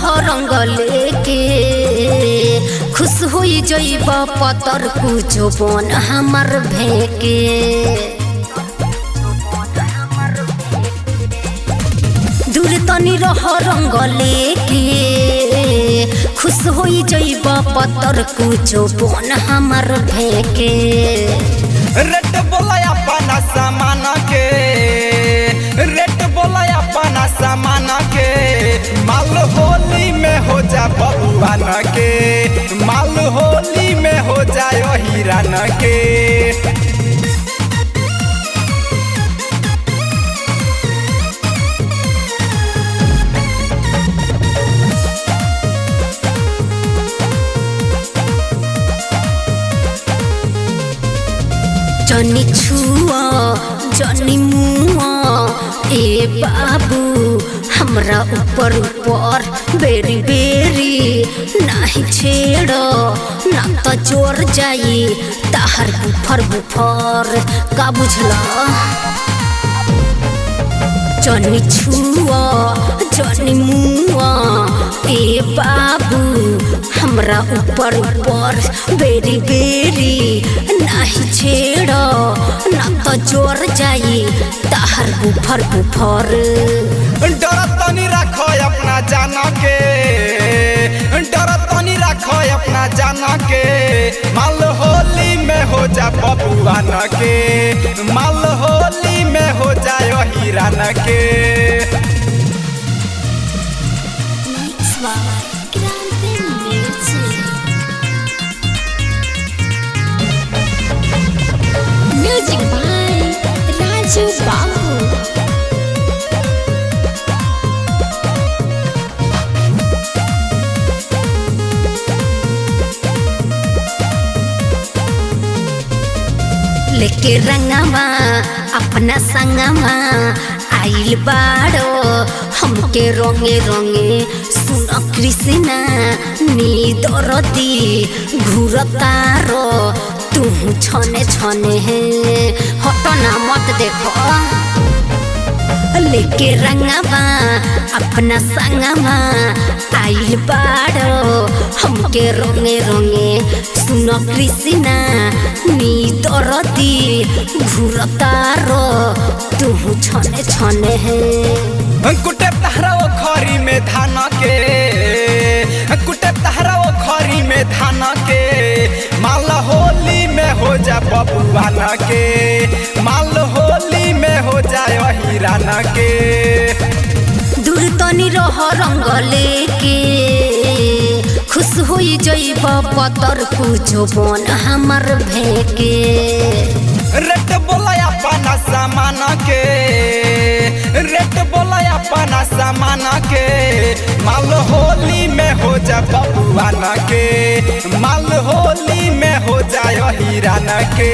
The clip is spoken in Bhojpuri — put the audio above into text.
रंग लेके खुश होई जइब पतर कुछो बन हमर भेके। दूर तनी रंग लेके खुश होई जइब पतर कुछो बन हमर भेके। रेट बोला अपना सामान के, रेट बोला अपना सामान के, माल होली में हो जा बबुआन के, माल होली में हो जाए हिरान के। जनी छुआ जनी मुआ ए बाबू हमरा ऊपर ऊपर बेरी बेरी नाही छेड़ ना तो जोर जाई ताहर बुफर बुफर का बुझला। जनी छुआ जनी मुआ ए बाबू हमरा ऊपर ऊपर बेरी बेरी नाही छेड़ ना तो जोर जाई ताहर बुफर बुफर। डर तनी रखो अपना जाना के, डर तनी रखो अपना जाना के, माल होली में हो जा बबुआन के, माल होली में हो जाए हिरान के। म्यूजिक बाय राजू बाबू। लेके रंगवा अपना संगवा आइल बाड़ो हमके रोंगे रोंगे सुन कृष्णा नी दरदी घूरतारो तू छने छने है हटो ना मत देखो। लेके रंगवा अपना संगवा आइल बाड़ो हमके रोंगे रोंगे सुन कृष्णा नी दरदी घूरतारो तू छने छने है। कुटे तहरा वो खरी में धान के, कुटे तहरा वो खरी में धान के, माल होली में हो जा बबुआन के, माल होली में हो जाए हिरान के। दूर तनी रंग लेके खुश होई जइब पतर कुछो बन हमर भेके। रेट बोला अपना सामान के, रेट बोला अपना सामान के, माल होली में हो जा बबुआन के, माल होली में हो जाए हिरान के।